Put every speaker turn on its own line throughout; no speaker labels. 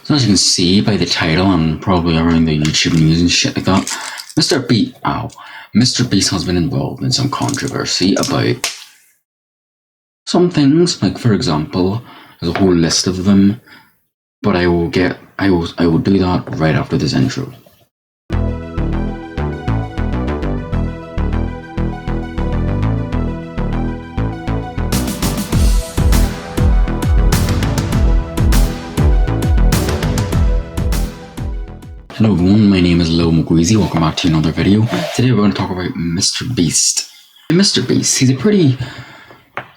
So as you can see by the title and probably around the YouTube news and shit like that, MrBeast has been involved in some controversy about some things. Like, for example, there's a whole list of them, but I will do that right after this intro. Hello everyone, my name is Lil McGreasy. Welcome back to another video. Today we're going to talk about MrBeast. MrBeast, he's a pretty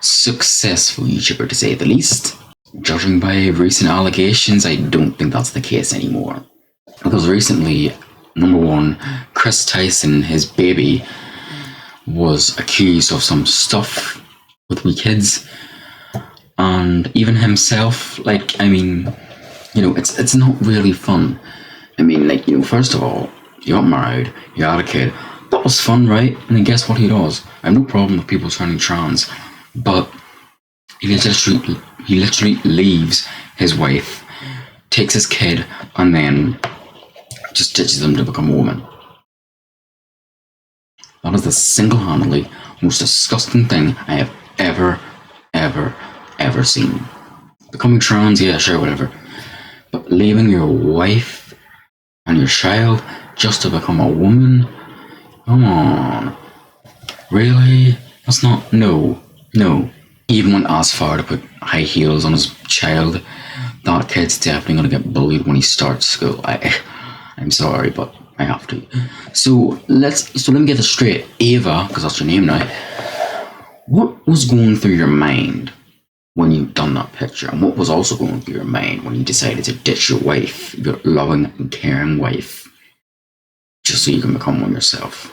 successful YouTuber to say the least. Judging by recent allegations, I don't think that's the case anymore. Because recently, number one, Chris Tyson, his baby, was accused of some stuff with we kids. And even himself, it's not really fun. First of all, you got married, you had a kid. That was fun, right? And then guess what he does? I have no problem with people turning trans, but he literally leaves his wife, takes his kid, and then just ditches him to become a woman. That is the single-handedly most disgusting thing I have ever seen. Becoming trans, yeah, sure, whatever. But leaving your wife and your child just to become a woman? Come on. Really? That's not... No. Even went as far to put high heels on his child. That kid's definitely going to get bullied when he starts school. I'm sorry, but I have to. So let me get this straight. Ava, because that's your name now. What was going through your mind when you done that picture? And what was also going through your mind when you decided to ditch your wife, your loving and caring wife, just so you can become one yourself?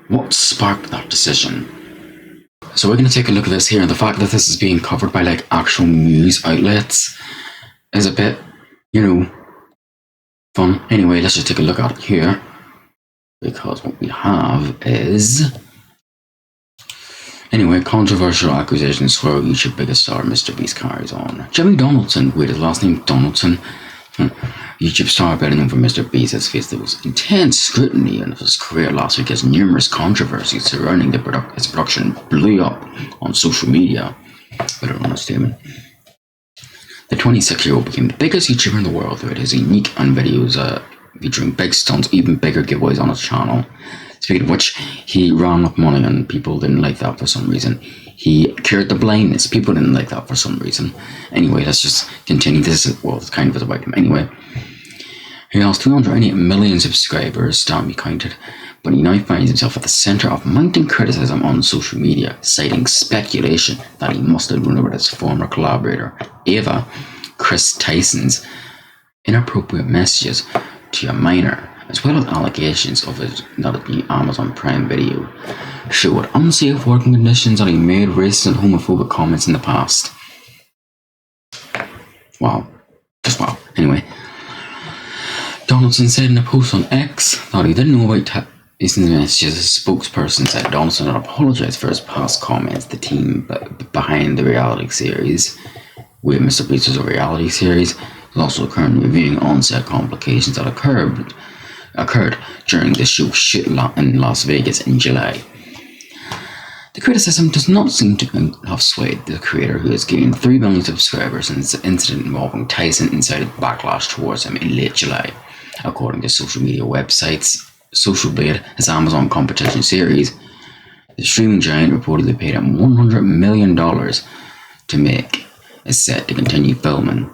What sparked that decision? So we're going to take a look at this here, and the fact that this is being covered by actual news outlets is a bit, fun. Anyway, let's just take a look at it here, because what we have is... Anyway, controversial accusations swirl YouTube biggest star MrBeast carries on. Jimmy Donaldson, wait, his last name Donaldson? YouTube star better known for MrBeast has faced the most intense scrutiny of his career last week as numerous controversies surrounding his production blew up on social media. Better understatement. The 26-year-old became the biggest YouTuber in the world throughout his unique on videos featuring big stunts, even bigger giveaways on his channel. Speaking of which, he ran with money and people didn't like that for some reason. He cured the blindness. People didn't like that for some reason. Anyway, let's just continue. This is, well, it's kind of about him. Anyway, he has 288 million subscribers, damn, he counted, but he now finds himself at the center of mounting criticism on social media, citing speculation that he must have run over his former collaborator, Ava, Chris Tyson's inappropriate messages to a minor, as well as allegations of that the Amazon Prime Video showed unsafe working conditions and he made racist and homophobic comments in the past. Wow. Just wow. Anyway, Donaldson said in a post on X that he didn't know about Tyson's messages. His spokesperson said Donaldson had apologized for his past comments. The team behind the reality series, with MrBeast is a reality series, is also currently reviewing on-set complications that occurred during the show shoot in Las Vegas in July. The criticism does not seem to have swayed the creator, who has gained 3 million subscribers since the incident involving Tyson incited backlash towards him in late July. According to social media websites, Social Blade, his Amazon competition series, the streaming giant reportedly paid him $100 million to make a set to continue filming.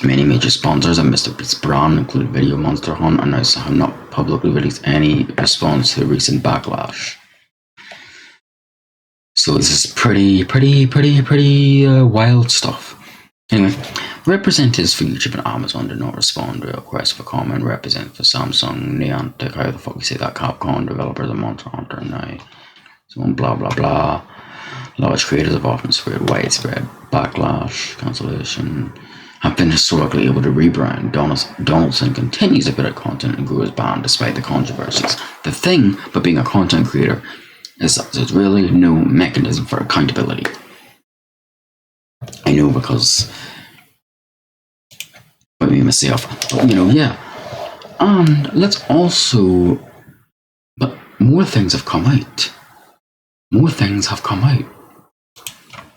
Many major sponsors of MrBeast's brand, including Video Monster Hunt, and also have not publicly released any response to the recent backlash. So this is pretty wild stuff. Anyway, representatives for YouTube and Amazon did not respond to a request for comment. Representative for Samsung, Niantic, how the fuck you say that, Capcom, developers of Monster Hunter, now, so blah blah blah. Large creators have often spread widespread backlash, cancellation, have been historically able to rebrand. Donaldson continues to put out content and grow his brand despite the controversies. The thing about being a content creator is that there's really no mechanism for accountability. I know, because about me myself. But, yeah. And let's also... But more things have come out. More things have come out.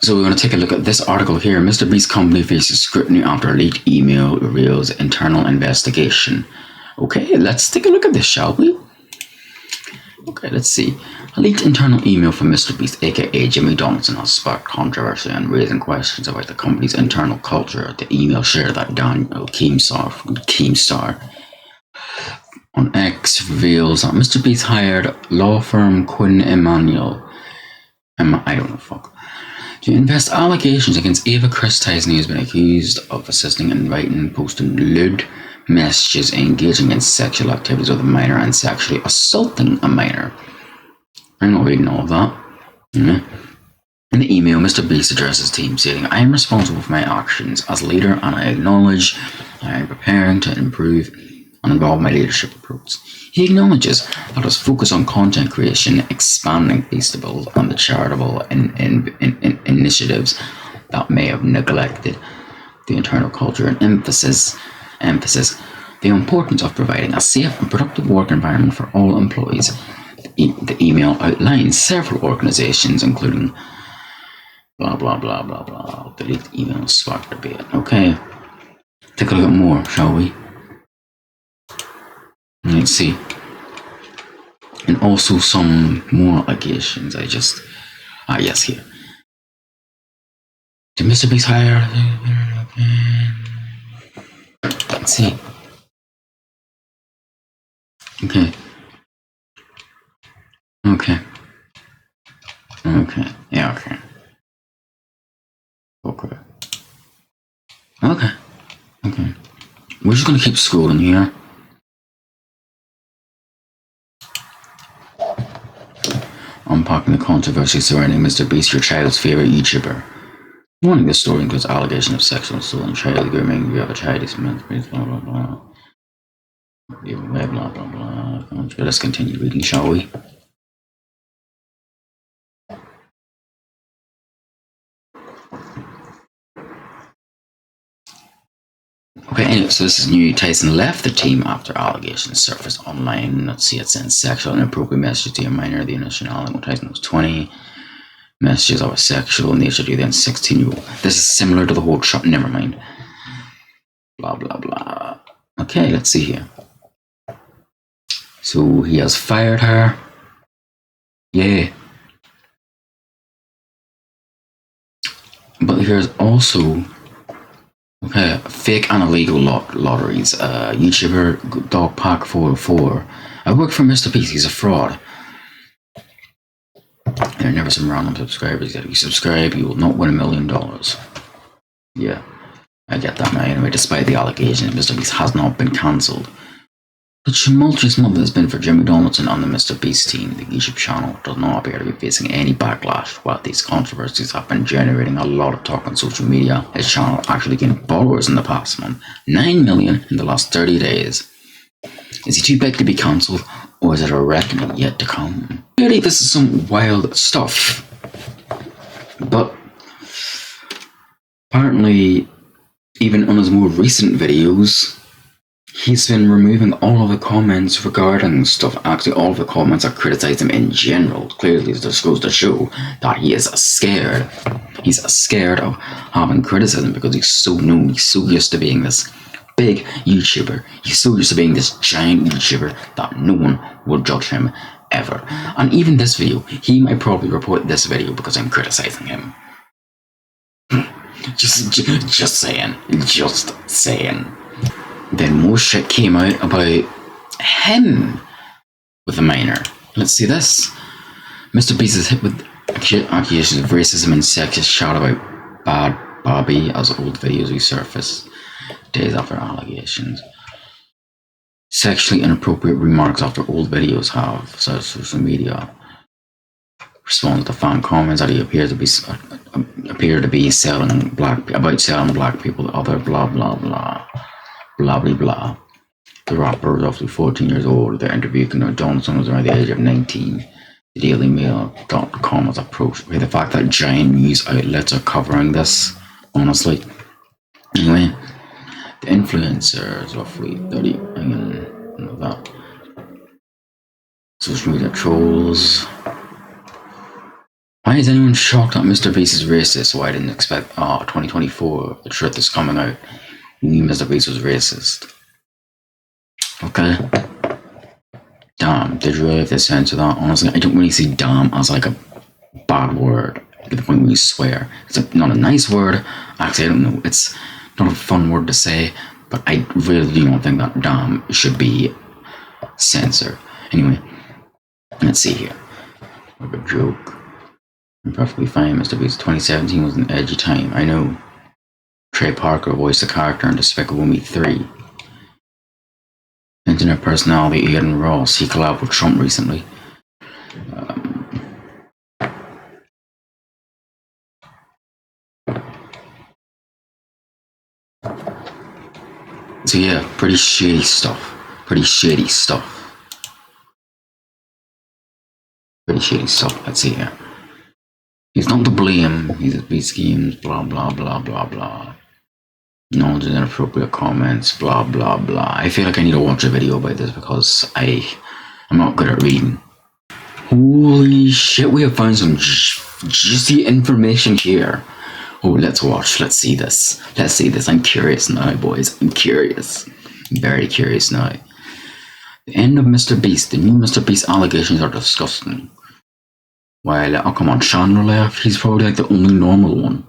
So we're going to take a look at this article here. MrBeast company faces scrutiny after leaked email reveals internal investigation. Okay, let's take a look at this, shall we? Okay, let's see. A leaked internal email from MrBeast, aka Jimmy Donaldson, has sparked controversy and raising questions about the company's internal culture. The email shared that Daniel Keemstar on X reveals that MrBeast hired law firm Quinn Emanuel. I don't know, fuck. To invest allegations against Ava Christisen, who has been accused of assisting in writing, posting lewd messages, engaging in sexual activities with a minor, and sexually assaulting a minor. I'm not reading all of that. In the email, MrBeast addresses his team, stating, "I am responsible for my actions as leader, and I acknowledge I am preparing to improve and evolve my leadership approach." He acknowledges that his focus on content creation, expanding Beastables, and the charitable initiatives that may have neglected the internal culture, and emphasis the importance of providing a safe and productive work environment for all employees. The email outlines several organizations, including blah blah blah blah blah. The leaked email sparked debate. Okay, take a look at more, shall we? Let's see. And also some more allegations. Yes, here. Did MrBeast hire? Let's see. Okay. Yeah, okay. Okay. We're just gonna keep scrolling here. Unpacking the controversy surrounding MrBeast, your child's favorite YouTuber. Warning: this story includes allegations of sexual assault and child grooming. You have a child is blah blah blah. Blah blah blah blah. Let's continue reading, shall we? Okay, anyway, so this is new. Tyson left the team after allegations surfaced online. Let's see, it sent sexual and inappropriate messages to a minor. The initial when Tyson was 20. Messages of a sexual nature to then 16-year-old. This is similar to the whole shot. Never mind. Blah blah blah. Okay, let's see here. So he has fired her. Yeah. But here's also fake and illegal lotteries. YouTuber Dogpack404. I work for MrBeast. He's a fraud. There are never some random subscribers. If you subscribe, you will not win $1 million. Yeah, I get that now. Anyway, despite the allegations, MrBeast has not been cancelled. The tumultuous month has been for Jimmy Donaldson on the MrBeast team. The YouTube channel does not appear to be facing any backlash. While these controversies have been generating a lot of talk on social media, his channel actually gained followers in the past month, 9 million in the last 30 days. Is he too big to be cancelled, or is it a reckoning yet to come? Clearly, this is some wild stuff. But apparently, even on his more recent videos, he's been removing all of the comments regarding stuff. Actually, all of the comments that criticize him in general. Clearly, this goes to show that he is scared. He's scared of having criticism because he's so known. He's so used to being this big YouTuber. He's so used to being this giant YouTuber that no one will judge him ever. And even this video, he might probably report this video because I'm criticizing him. Just saying. Then more shit came out about him with a minor. Let's see this. MrBeast is hit with accusations of racism and sexist chat about Bad Bobby as old videos resurface days after allegations. Sexually inappropriate remarks after old videos have social media responded to fan comments that he appeared to be selling black people to other blah blah blah. Blah blah blah. The rapper was roughly 14 years old. The interview with Donaldson was around the age of 19. The DailyMail.com was approached by the fact that giant news outlets are covering this, honestly. Anyway, the influencers, roughly 30 million of that. Social media trolls. Why is anyone shocked that MrBeast is racist? Why I didn't expect 2024, the truth is coming out. We knew MrBeast was racist. Okay. Damn, did you really have to censor that? Honestly, I don't really see damn as like a bad word. At the point where you swear. It's not a nice word. Actually, I don't know. It's not a fun word to say, but I really don't think that damn should be censored. Anyway, let's see here. What a joke. I'm perfectly fine. MrBeast 2017 was an edgy time. I know. Trey Parker voiced the character in Despicable Me 3. Internet personality Ian Ross. He collabed with Trump recently. So yeah, pretty shady stuff. Pretty shady stuff. Pretty shady stuff. Let's see here. He's not to blame. He's at B schemes. Blah blah blah blah blah. Knowledge and inappropriate comments. Blah blah blah. I feel like I need to watch a video about this because I'm not good at reading. Holy shit! We have found some juicy information here. Oh, let's watch. Let's see this. Let's see this. I'm curious now, boys. I'm curious. I'm very curious now. The end of MrBeast. The new MrBeast allegations are disgusting. While, oh come on, Chandler left. He's probably like the only normal one.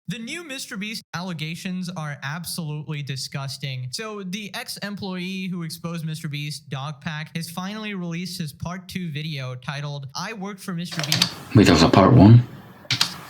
The new MrBeast allegations are absolutely disgusting. So the ex-employee who exposed MrBeast, Dogpack, has finally released his part 2 video titled, I worked for MrBeast.
Wait, that was a part 1?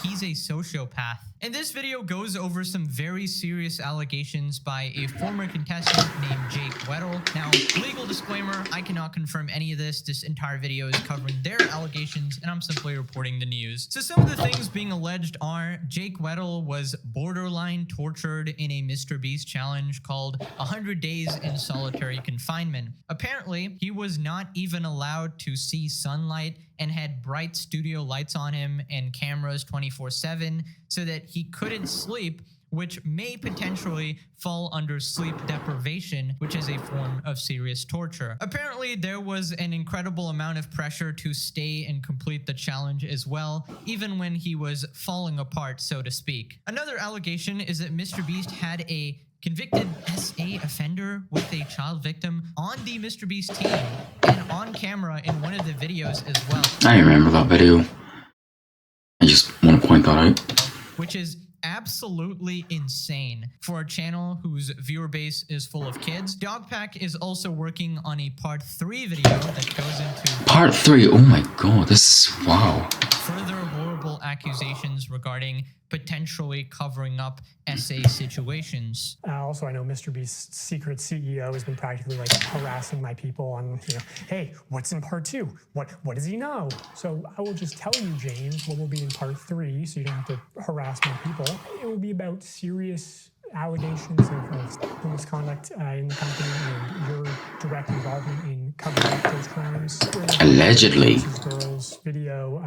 He's a sociopath. And this video goes over some very serious allegations by a former contestant named Jake Weddle. Now, legal disclaimer, I cannot confirm any of this. This entire video is covering their allegations, and I'm simply reporting the news. So some of the things being alleged are Jake Weddle was borderline tortured in a MrBeast challenge called 100 Days in Solitary Confinement. Apparently, he was not even allowed to see sunlight and had bright studio lights on him and cameras 24/7 so that he couldn't sleep, which may potentially fall under sleep deprivation, which is a form of serious torture. Apparently, there was an incredible amount of pressure to stay and complete the challenge as well, even when he was falling apart, so to speak. Another allegation is that MrBeast had a convicted SA offender with a child victim on the MrBeast team and on camera in one of the videos as well.
I remember that video. I just want to point that out.
Which is absolutely insane for a channel whose viewer base is full of kids. Dogpack is also working on a part 3 video that goes into
part 3. Oh my god, this is wow.
Further horrible accusations regarding potentially covering up SA situations.
Also, I know MrBeast's secret CEO has been practically like harassing my people on, hey, what's in part 2? What does he know? So I will just tell you, James, what will be in part 3, so you don't have to harass my people. It will be about serious allegations of misconduct in the company and your direct involvement in covering up those crimes.
Allegedly.
Girls video,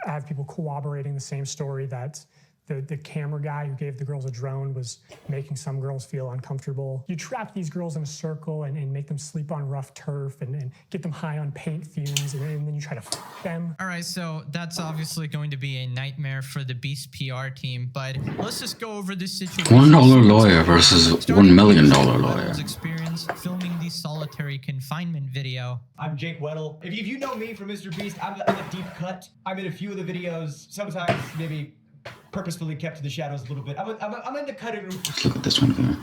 I have people corroborating the same story that the camera guy who gave the girls a drone was making some girls feel uncomfortable. You trap these girls in a circle and make them sleep on rough turf and get them high on paint fumes, and then you try to f them.
All right, so that's obviously going to be a nightmare for the Beast PR team, but let's just go over this situation.
$1 lawyer versus $1 million lawyer.
Experience filming the solitary confinement video.
I'm Jake Weddle. If you know me from MrBeast, I'm a deep cut. I'm in a few of the videos, sometimes maybe purposefully kept to the shadows a little bit. I'm in the cutting room.
Let's look at this one here.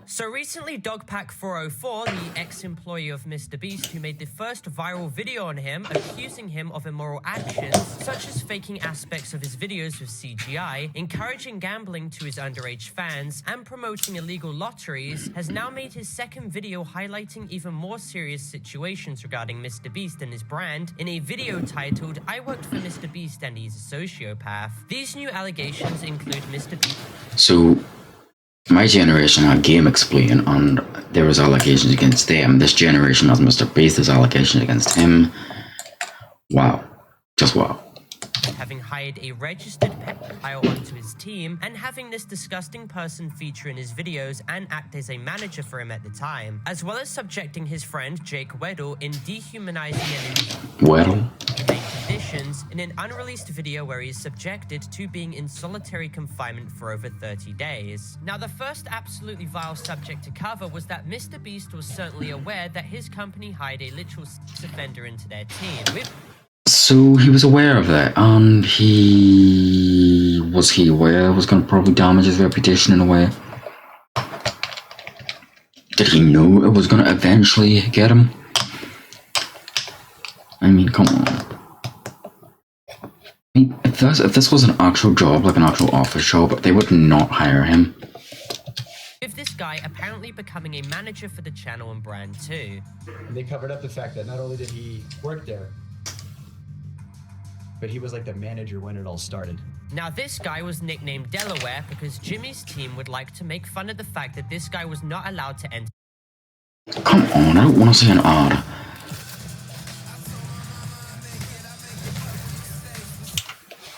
So recently, Dogpack404, the ex-employee of MrBeast who made the first viral video on him, accusing him of immoral actions, such as faking aspects of his videos with CGI, encouraging gambling to his underage fans, and promoting illegal lotteries, has now made his second video highlighting even more serious situations regarding MrBeast and his brand in a video titled, I worked for MrBeast and he's a sociopath. These new allegations include MrBeast.
So, my generation had Game Explain, and there was allegations against them. This generation has MrBeast, there's allegations against him. Wow. Just wow.
having hired a registered pedophile onto his team and having this disgusting person feature in his videos and act as a manager for him at the time, as well as subjecting his friend Jake Weddle in dehumanizing and
Weddle?
conditions in an unreleased video where he is subjected to being in solitary confinement for over 30 days. Now, the first absolutely vile subject to cover was that MrBeast was certainly aware that his company hired a literal sex offender into their team.
So he was aware of that, and was he aware it was going to probably damage his reputation in a way? Did he know it was going to eventually get him? I mean, come on. I mean, if this was an actual job, like an actual office job, they would not hire him.
With this guy apparently becoming a manager for the channel and brand too.
And they covered up the fact that not only did he work there, but he was like the manager when it all started.
Now, this guy was nicknamed Delaware because Jimmy's team would like to make fun of the fact that this guy was not allowed to enter.
Come on, I don't want to see an ad.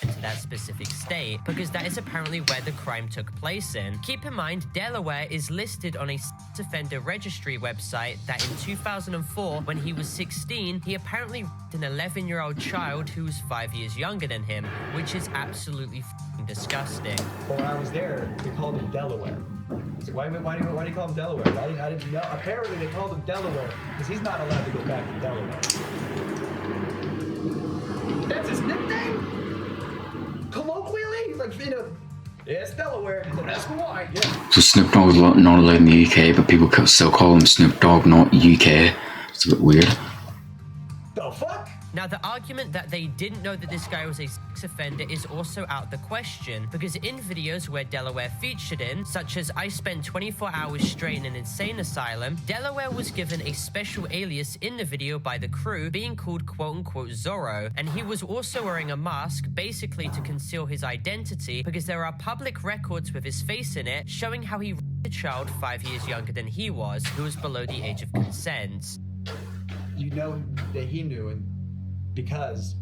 Into that specific state, because that is apparently where the crime took place in. Keep in mind, Delaware is listed on a sex offender registry website that in 2004, when he was 16, he apparently raped an 11-year-old child who was 5 years younger than him, which is absolutely f***ing disgusting.
Well, when I was there, they called him Delaware. So why do you call him Delaware? I didn't know. Apparently, they called him Delaware because he's not allowed to go back to Delaware. That's his nickname? Colloquially? Like, yeah, it's Delaware. That's why. Yeah.
So Snoop Dogg's not allowed in the UK, but people still call him Snoop Dogg, not UK. It's a bit weird.
The fuck?
Now, the argument that they didn't know that this guy was a sex offender is also out the question, because in videos where Delaware featured in, such as I spent 24 hours straight in an insane asylum, Delaware was given a special alias in the video by the crew, being called quote-unquote Zorro, and he was also wearing a mask, basically to conceal his identity, because there are public records with his face in it, showing how he raped a child 5 years younger than he was, who was below the age of consent.
You know that he knew, and because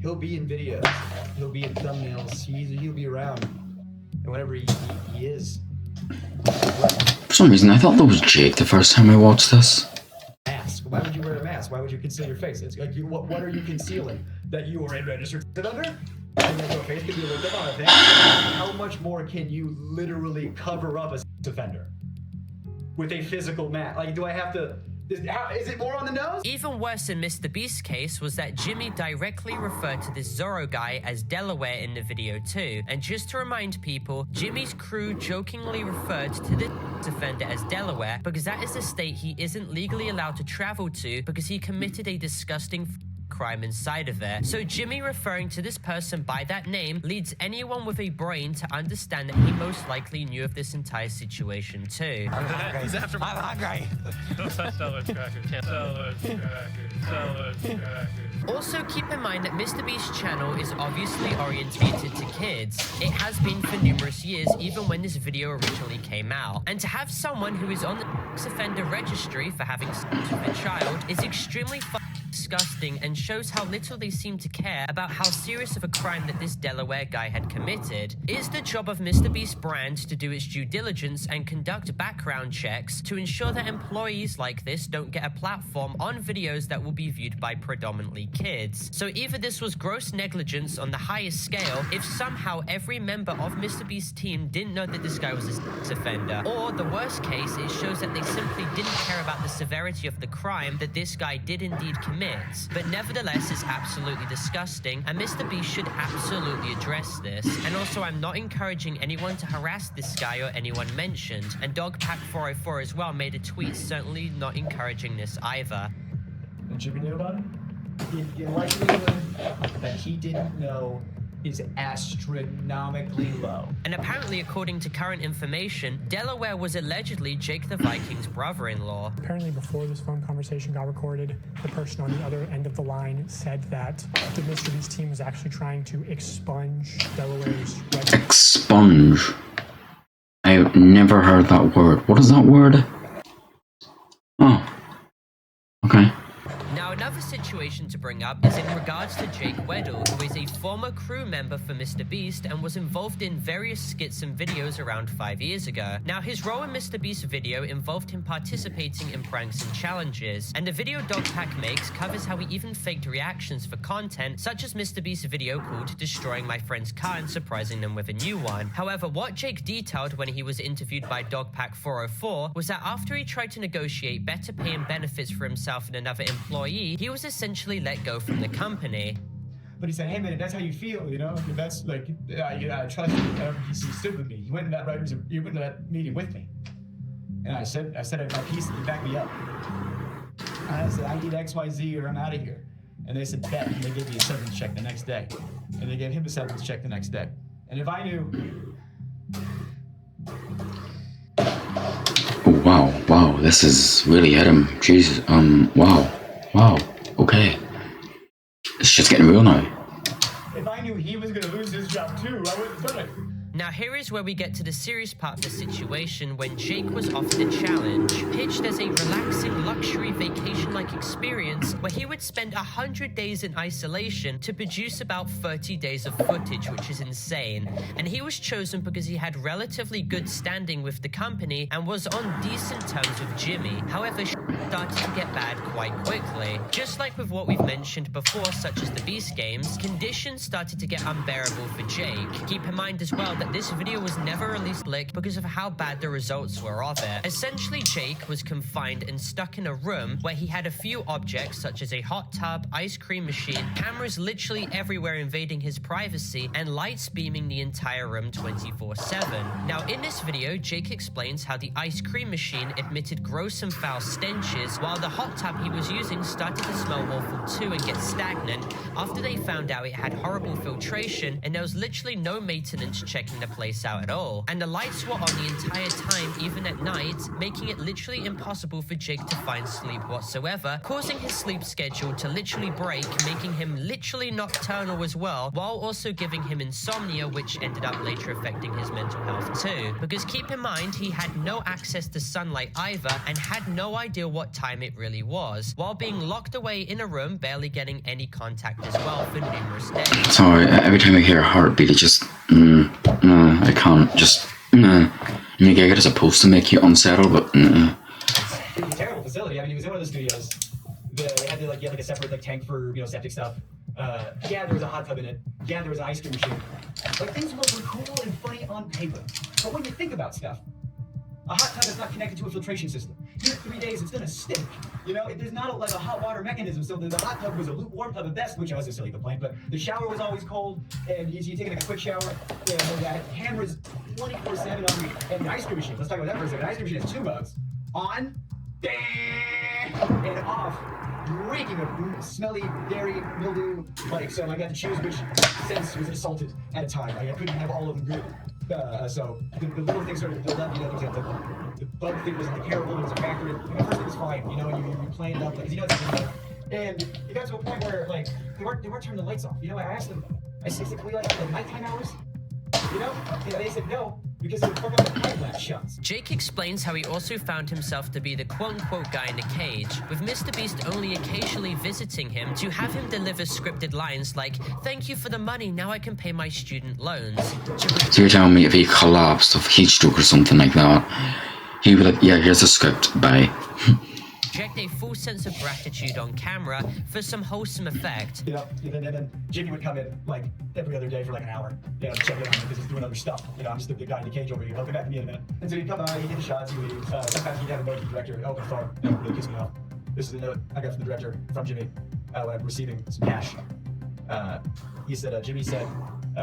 he'll be in videos, he'll be in thumbnails, he'll be around, and whenever he is.
For some reason, I thought that was Jake the first time I watched this.
Mask. Why would you wear a mask? Why would you conceal your face? It's like, what are you concealing? That you are a registered sex offender? And that your face can be looked up on a thing? How much more can you literally cover up a sex offender with a physical mask? Like, do I have to? Is it more on the nose?
Even worse in MrBeast's case was that Jimmy directly referred to this Zorro guy as Delaware in the video too. And just to remind people, Jimmy's crew jokingly referred to the offender as Delaware because that is the state he isn't legally allowed to travel to because he committed a disgusting crime inside of there. So Jimmy referring to this person by that name leads anyone with a brain to understand that he most likely knew of this entire situation too.
I'm hungry.
Also, keep in mind that MrBeast's channel is obviously orientated to kids. It has been for numerous years, even when this video originally came out. And to have someone who is on the sex offender registry for having sex with a child is extremely disgusting and shows how little they seem to care about how serious of a crime that this Delaware guy had committed. It is the job of MrBeast brand to do its due diligence and conduct background checks to ensure that employees like this don't get a platform on videos that will be viewed by predominantly kids. So either this was gross negligence on the highest scale, if somehow every member of MrBeast's team didn't know that this guy was a sex offender, or the worst case, it shows that they simply didn't care about the severity of the crime that this guy did indeed commit. But nevertheless, it's absolutely disgusting, and MrBeast should absolutely address this. And also, I'm not encouraging anyone to harass this guy or anyone mentioned, and Dogpack404 as well made a tweet certainly not encouraging this either.
And Jimmy knew about it? The likelihood that he didn't know is astronomically low.
And apparently, according to current information, Delaware was allegedly Jake the Viking's brother-in-law.
Apparently, before this phone conversation got recorded, the person on the other end of the line said that the MrBeast team was actually trying to expunge Delaware's record.
Expunge. I've never heard that word. What is that word? Oh. Okay.
Now, another situation situation to bring up is in regards to Jake Weddle, who is a former crew member for MrBeast and was involved in various skits and videos around 5 years ago. Now, his role in MrBeast's video involved him participating in pranks and challenges, and the video Dogpack makes covers how he even faked reactions for content, such as MrBeast's video called Destroying My Friend's Car and Surprising Them with a New One. However, what Jake detailed when he was interviewed by Dogpack 404 was that after he tried to negotiate better pay and benefits for himself and another employee, he was essentially let go from the company.
But he said, hey man, if that's how you feel, you know, if that's like, I trust you. He stood with me. He went to that meeting with me. And I said my piece, and he backed me up. I said, I need XYZ or I'm out of here. And they said, bet. And they gave me a severance check the next day. And they gave him a severance check the next day. And if I knew...
Wow, this is really hit him. Jesus, wow, okay. It's just getting real now.
If I knew he was gonna lose his job too, I wouldn't have done it.
Now here is where we get to the serious part of the situation when Jake was offered a challenge, pitched as a relaxing luxury vacation-like experience where he would spend 100 days in isolation to produce about 30 days of footage, which is insane. And he was chosen because he had relatively good standing with the company and was on decent terms with Jimmy. However, started to get bad quite quickly. Just like with what we've mentioned before, such as the Beast games, conditions started to get unbearable for Jake. Keep in mind as well that this video was never released public because of how bad the results were of it. Essentially, Jake was confined and stuck in a room where he had a few objects such as a hot tub, ice cream machine, cameras literally everywhere invading his privacy, and lights beaming the entire room 24/7. Now, in this video, Jake explains how the ice cream machine emitted gross and foul stenches, while the hot tub he was using started to smell awful too and get stagnant after they found out it had horrible filtration and there was literally no maintenance checking the place out at all. And the lights were on the entire time, even at night, making it literally impossible for Jake to find sleep whatsoever, causing his sleep schedule to literally break, making him literally nocturnal as well, while also giving him insomnia, which ended up later affecting his mental health too. Because keep in mind, he had no access to sunlight either and had no idea what time it really was, while being locked away in a room, barely getting any contact as well for numerous days.
Sorry, every time I hear a heartbeat, it just, I can't, just, Maybe I guess it's supposed to make you unsettled, but,
It was a terrible facility. I mean, he was in one of the studios. They had you had a separate tank for, septic stuff. Yeah, there was a hot tub in it. Yeah, there was an ice cream machine. Like, things were cool and funny on paper. But when you think about stuff, a hot tub is not connected to a filtration system. Give it 3 days, it's gonna stink. There's not a hot water mechanism. So the hot tub was a lukewarm tub at best, which was a silly complaint, but the shower was always cold, and you're taking a quick shower, and that camera's 24/7 on you. And the ice cream machine, let's talk about that for a second. The ice cream machine has two modes. On, and off, reeking of smelly dairy mildew. So I got to choose which sense was assaulted at a time. I couldn't have all of them good. So the little things started to build up. The bug thing wasn't terrible. It was a factor. The first thing was fine. And you playing it up because and it got to a point where they weren't turning the lights off. I asked them. I said, "Can we have the nighttime hours?" They said no. Because they fuck up the time-lapse shots.
Jake explains how he also found himself to be the quote-unquote guy in the cage, with MrBeast only occasionally visiting him to have him deliver scripted lines like, "Thank you for the money, now I can pay my student loans."
So you're telling me if he collapsed of heat stroke or something like that, he would be like, yeah, here's the script, bye.
Project a full sense of gratitude on camera for some wholesome effect.
And then Jimmy would come in every other day for an hour. Check in on him because he's doing other stuff. I'm just the guy in the cage over here. He'll come back to me in a minute. And so he'd come by, he'd get the shots, he'd leave. Sometimes he'd have a note to the director, open the phone, that really pissed me off. This is a note I got from the director, from Jimmy, when I'm receiving some cash. He said, Jimmy said,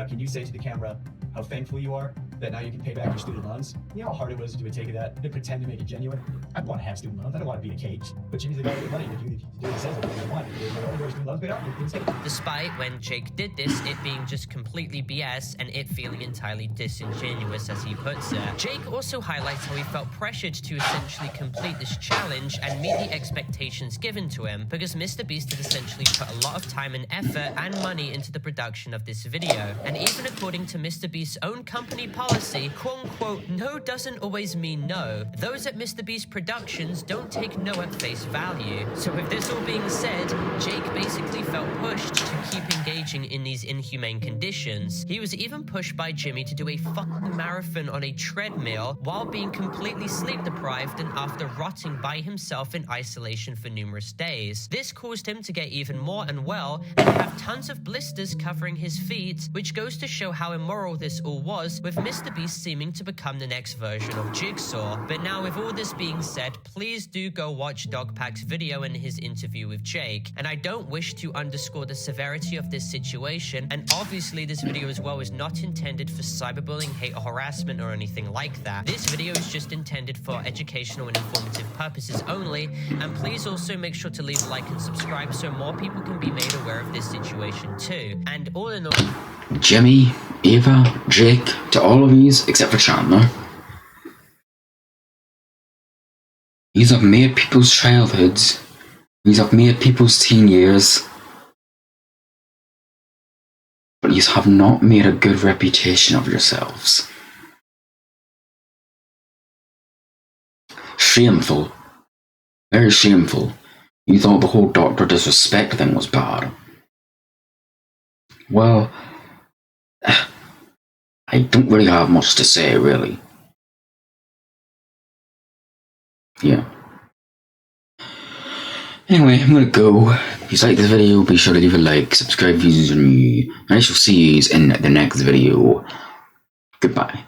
can you say to the camera how thankful you are that now you can pay back your student loans? You know how hard it was to do a take of that, to pretend to make it genuine? I want to have student loans. I don't want to be in a cage. But Jimmy's the guy with the money to do what he says what he wants. Student loans paid off, you can say it.
Despite when Jake did this, it being just completely BS and it feeling entirely disingenuous, as he puts it. Jake also highlights how he felt pressured to essentially complete this challenge and meet the expectations given to him, because MrBeast had essentially put a lot of time and effort and money into the production of this video. And even according to MrBeast's own company policy, policy, quote-unquote, no doesn't always mean no. Those at MrBeast Productions don't take no at face value. So with this all being said, Jake basically felt pushed to keep engaging in these inhumane conditions. He was even pushed by Jimmy to do a fucking marathon on a treadmill while being completely sleep deprived and after rotting by himself in isolation for numerous days. This caused him to get even more unwell and have tons of blisters covering his feet, which goes to show how immoral this all was, with MrBeast seeming to become the next version of Jigsaw. But now with all this being said, please do go watch Dogpack's video and his interview with Jake. And I don't wish to underscore the severity of this situation, and obviously this video as well is not intended for cyberbullying, hate or harassment or anything like that. This video is just intended for educational and informative purposes only, and please also make sure to leave a like and subscribe so more people can be made aware of this situation too. And all in all,
Jimmy, Ava, Jake, to all of these, except for Chandler, these have made people's childhoods, these have made people's teen years, but you have not made a good reputation of yourselves. Shameful. Very shameful. You thought the whole doctor disrespect thing was bad. Well, I don't really have much to say, really. Yeah. Anyway, I'm gonna go. If you like this video, be sure to leave a like, subscribe if you're new, and I shall see you in the next video. Goodbye.